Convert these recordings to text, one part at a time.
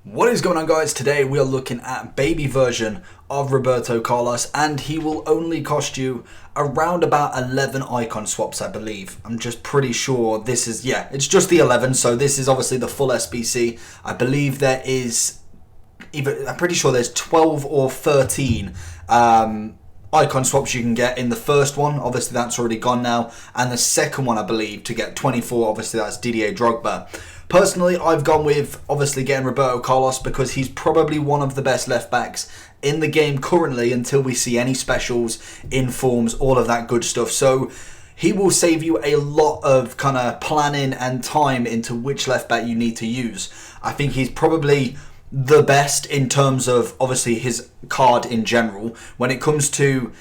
What is going on, guys? Today we are looking at baby version of Roberto Carlos, and he will only cost you around about 11 icon swaps, I believe. I'm just pretty sure this is, it's just the 11, so this is obviously the full SBC. I believe there is, I'm pretty sure there's 12 or 13 icon swaps you can get in the first one. Obviously that's already gone now, and the second one, I believe, to get 24, obviously that's Didier Drogba. Personally, I've gone with obviously getting Roberto Carlos because he's probably one of the best left backs in the game currently until we see any specials, informs, all of that good stuff. So he will save you a lot of kind of planning and time into which left back you need to use. I think he's probably the best in terms of obviously his card in general. When it comes to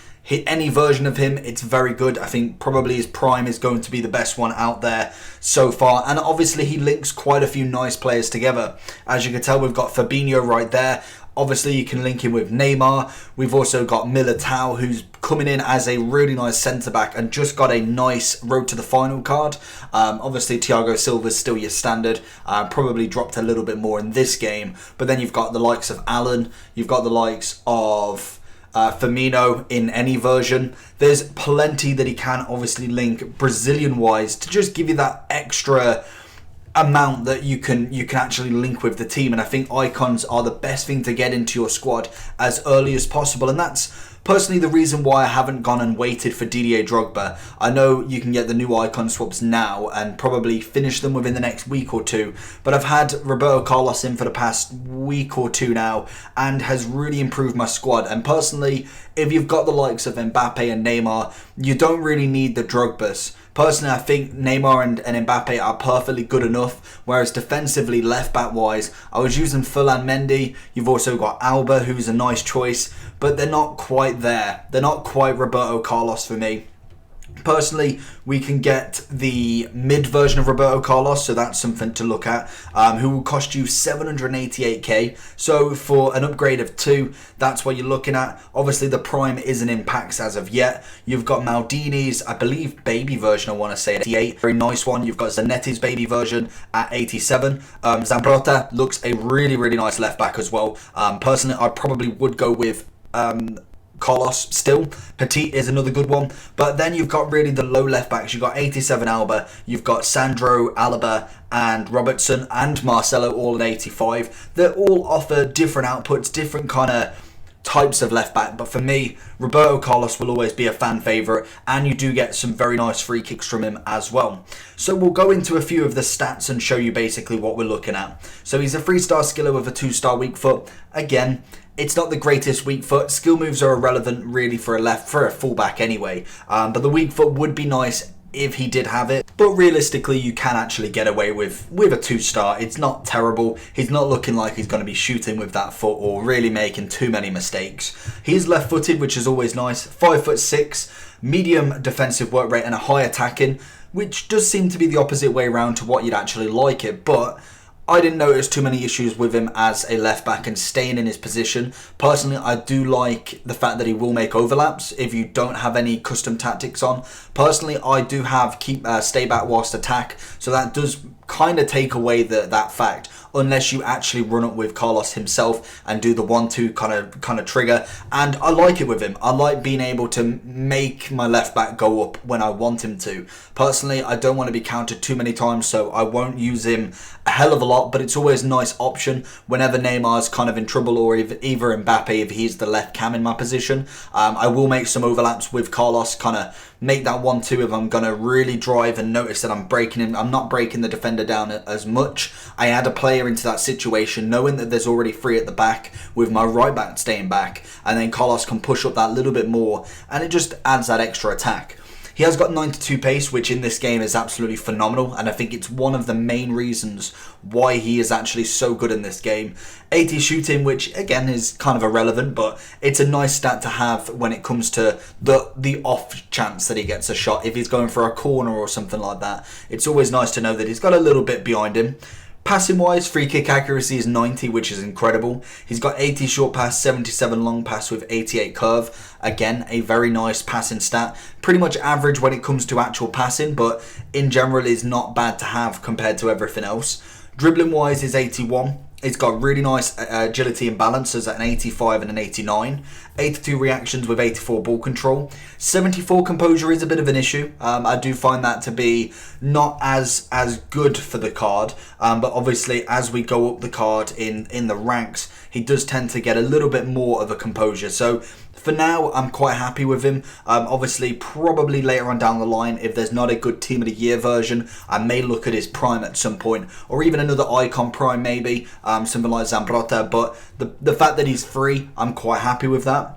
any version of him, it's very good. I think probably his prime is going to be the best one out there so far. And obviously he links quite a few nice players together. As you can tell, we've got Fabinho right there. Obviously you can link him with Neymar. We've also got Militao, who's coming in as a really nice centre-back and just got a nice road to the final card. Obviously Thiago Silva's still your standard. Probably dropped a little bit more in this game. But then you've got the likes of Allen. You've got the likes of Firmino in any version. There's plenty that he can obviously link Brazilian wise to just give you that extra amount that you can actually link with the team. And I think icons are the best thing to get into your squad as early as possible, and that's personally the reason why I haven't gone and waited for Didier Drogba. I know you can get the new icon swaps now and probably finish them within the next week or two, but I've had Roberto Carlos in for the past week or two now and has really improved my squad. And personally, if you've got the likes of Mbappe and Neymar, you don't really need the Drogbas. Personally, I think Neymar and Mbappe are perfectly good enough, whereas defensively, left-back wise, I was using Ferland Mendy. You've also got Alba, who's a nice choice, but they're not quite there. They're not quite Roberto Carlos for me. Personally, we can get the mid version of Roberto Carlos, so that's something to look at, who will cost you 788k. So for an upgrade of 2, that's what you're looking at. Obviously, the prime isn't in packs as of yet. You've got Maldini's, I believe, baby version, I want to say, at 88. Very nice one. You've got Zanetti's baby version at 87. Zambrotta looks a really, really nice left back as well. Personally, I probably would go with Carlos still. Petit is another good one. But then you've got really the low left backs. You've got 87 Alba, you've got Sandro, Alaba and Robertson and Marcelo all at 85. They all offer different outputs, different kind of types of left back, but for me, Roberto Carlos will always be a fan favourite, and you do get some very nice free kicks from him as well. So we'll go into a few of the stats and show you basically what we're looking at. So he's a 3-star skiller with a 2-star weak foot. Again, it's not the greatest weak foot. Skill moves are irrelevant really for a fullback anyway, but the weak foot would be nice if he did have it. But realistically, you can actually get away with a 2-star. It's not terrible. He's not looking like he's going to be shooting with that foot or really making too many mistakes. He's left-footed, which is always nice. 5'6", medium defensive work rate and a high attacking, which does seem to be the opposite way around to what you'd actually like it, but I didn't notice too many issues with him as a left back and staying in his position. Personally, I do like the fact that he will make overlaps if you don't have any custom tactics on. Personally, I do have stay back whilst attack, so that does kind of take away that fact, unless you actually run up with Carlos himself and do the 1-2 kind of trigger. And I like it with him. I like being able to make my left back go up when I want him to. Personally, I don't want to be countered too many times, so I won't use him a hell of a lot, but it's always a nice option whenever Neymar's kind of in trouble, or either Mbappe if he's the left cam in my position. I will make some overlaps with Carlos, kind of make that 1-2 if I'm going to really drive and notice that I'm breaking him. I'm not breaking the defender down as much. I add a player into that situation knowing that there's already 3 at the back with my right back staying back, and then Carlos can push up that little bit more, and it just adds that extra attack. He has got 92 pace, which in this game is absolutely phenomenal, and I think it's one of the main reasons why he is actually so good in this game. 80 shooting, which again is kind of irrelevant, but it's a nice stat to have when it comes to the off chance that he gets a shot. If he's going for a corner or something like that, it's always nice to know that he's got a little bit behind him. Passing wise, free kick accuracy is 90, which is incredible. He's got 80 short pass, 77 long pass with 88 curve. Again, a very nice passing stat. Pretty much average when it comes to actual passing, but in general is not bad to have compared to everything else. Dribbling wise is 81. He's got really nice agility and balances at an 85 and an 89. 82 reactions with 84 ball control. 74 composure is a bit of an issue. I do find that to be not as good for the card. But obviously, as we go up the card in the ranks, he does tend to get a little bit more of a composure. So for now, I'm quite happy with him. Obviously, probably later on down the line, if there's not a good Team of the Year version, I may look at his Prime at some point, or even another Icon Prime maybe, something like Zambrotta. But the fact that he's free, I'm quite happy with that.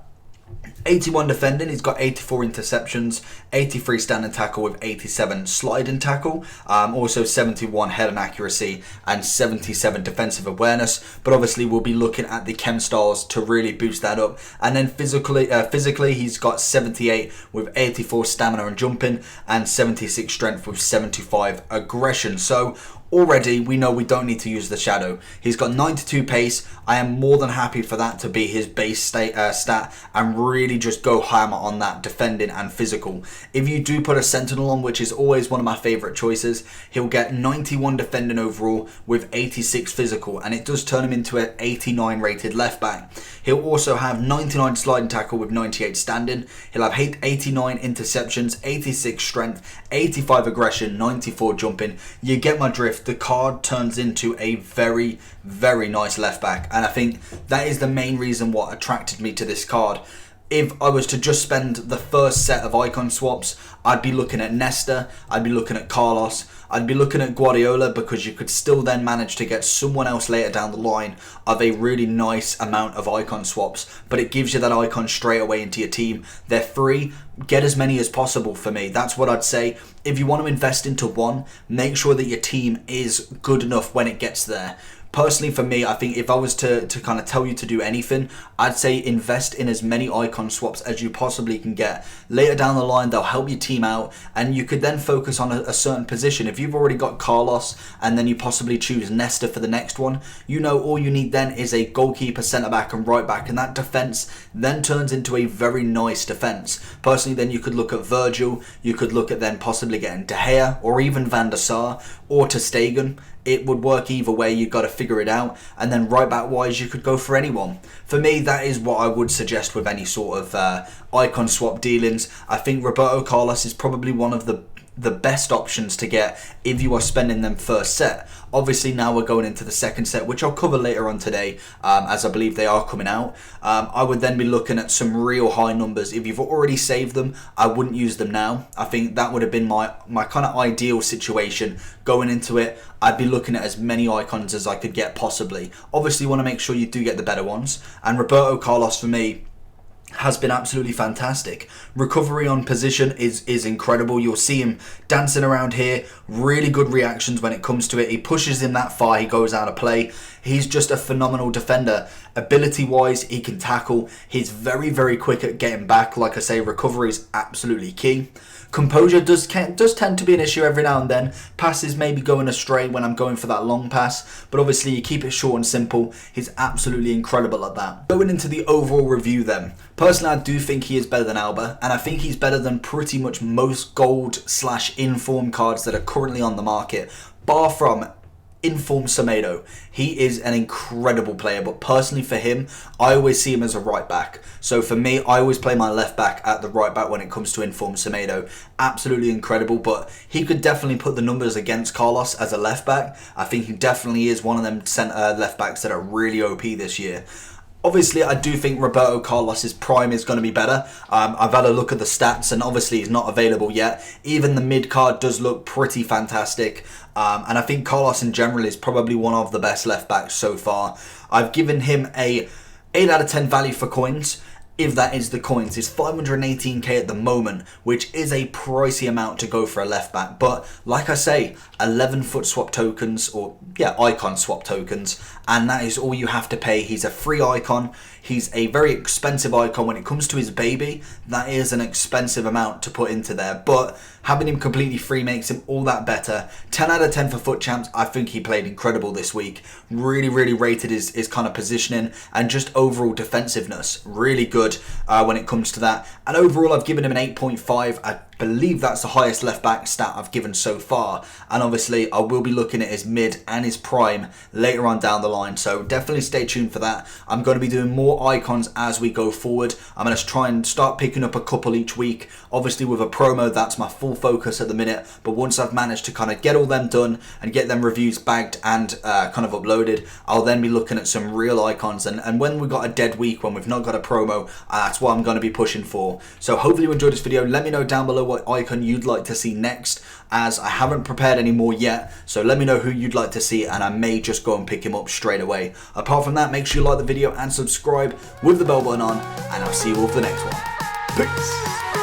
81 defending, he's got 84 interceptions, 83 standing tackle with 87 sliding tackle, also 71 head and accuracy and 77 defensive awareness. But obviously we'll be looking at the chem stars to really boost that up. And then physically he's got 78 with 84 stamina and jumping and 76 strength with 75 aggression. So already we know we don't need to use the shadow. He's got 92 pace. I am more than happy for that to be his base stat and really just go hammer on that defending and physical. If you do put a sentinel on, which is always one of my favourite choices, he'll get 91 defending overall with 86 physical, and it does turn him into an 89 rated left back. He'll also have 99 sliding tackle with 98 standing. He'll have 89 interceptions, 86 strength, 85 aggression, 94 jumping. You get my drift. The card turns into a very, very nice left back, and I think that is the main reason what attracted me to this card. If I was to just spend the first set of icon swaps, I'd be looking at Nesta, I'd be looking at Carlos, I'd be looking at Guardiola, because you could still then manage to get someone else later down the line of a really nice amount of icon swaps, but it gives you that icon straight away into your team. They're free, get as many as possible for me. That's what I'd say. If you want to invest into one, make sure that your team is good enough when it gets there. Personally, for me, I think if I was to kind of tell you to do anything, I'd say invest in as many icon swaps as you possibly can get. Later down the line, they'll help your team out, and you could then focus on a certain position. If you've already got Carlos, and then you possibly choose Nesta for the next one, you know all you need then is a goalkeeper, centre-back and right-back, and that defence then turns into a very nice defence. Personally, then you could look at Virgil, you could look at then possibly getting De Gea, or even Van der Sar, or Ter Stegen. It would work either way, you've got to figure it out. And then right back wise, you could go for anyone. For me, that is what I would suggest with any sort of icon swap dealings. I think Roberto Carlos is probably one of the best options to get if you are spending them first set. Obviously now we're going into the second set, which I'll cover later on today, as I believe they are coming out. I would then be looking at some real high numbers. If you've already saved them, I wouldn't use them now. I think that would have been my kind of ideal situation going into it. I'd be looking at as many icons as I could get possibly. Obviously you want to make sure you do get the better ones, and Roberto Carlos for me has been absolutely fantastic. Recovery on position is incredible. You'll see him dancing around here. Really good reactions when it comes to it. He pushes him that far, he goes out of play. He's just a phenomenal defender. Ability wise, he can tackle. He's very, very quick at getting back. Like I say, recovery is absolutely key. Composure does tend to be an issue every now and then. Passes maybe going astray when I'm going for that long pass, but obviously you keep it short and simple. He's absolutely incredible at that. Going into the overall review then. Personally, I do think he is better than Alba, and I think he's better than pretty much most gold/inform cards that are currently on the market, bar from Inform Semedo. He is an incredible player, but personally for him, I always see him as a right back. So for me, I always play my left back at the right back when it comes to Inform Semedo. Absolutely incredible, but he could definitely put the numbers against Carlos as a left back. I think he definitely is one of them left backs that are really OP this year. Obviously, I do think Roberto Carlos's prime is going to be better. I've had a look at the stats, and obviously he's not available yet. Even the mid card does look pretty fantastic. And I think Carlos in general is probably one of the best left backs so far. I've given him a 8 out of 10 value for coins. If that is the coins, it's 518k at the moment, which is a pricey amount to go for a left back. But like I say, 11 foot swap tokens, or icon swap tokens, and that is all you have to pay. He's a free icon. He's a very expensive icon. When it comes to his baby, that is an expensive amount to put into there, but having him completely free makes him all that better. 10 out of 10 for FUT Champs. I think he played incredible this week. Really, really rated his kind of positioning and just overall defensiveness. Really good when it comes to that. And overall, I've given him an 8.5. believe that's the highest left back stat I've given so far. And obviously I will be looking at his mid and his prime later on down the line, so definitely stay tuned for that. I'm going to be doing more icons as we go forward. I'm going to try and start picking up a couple each week. Obviously with a promo, that's my full focus at the minute, but once I've managed to kind of get all them done and get them reviews bagged and kind of uploaded, I'll then be looking at some real icons, and when we've got a dead week, when we've not got a promo, that's what I'm going to be pushing for. So hopefully you enjoyed this video. Let me know down below what icon you'd like to see next, as I haven't prepared any more yet, so let me know who you'd like to see and I may just go and pick him up straight away. Apart from that, make sure you like the video and subscribe with the bell button on, and I'll see you all for the next one. Peace!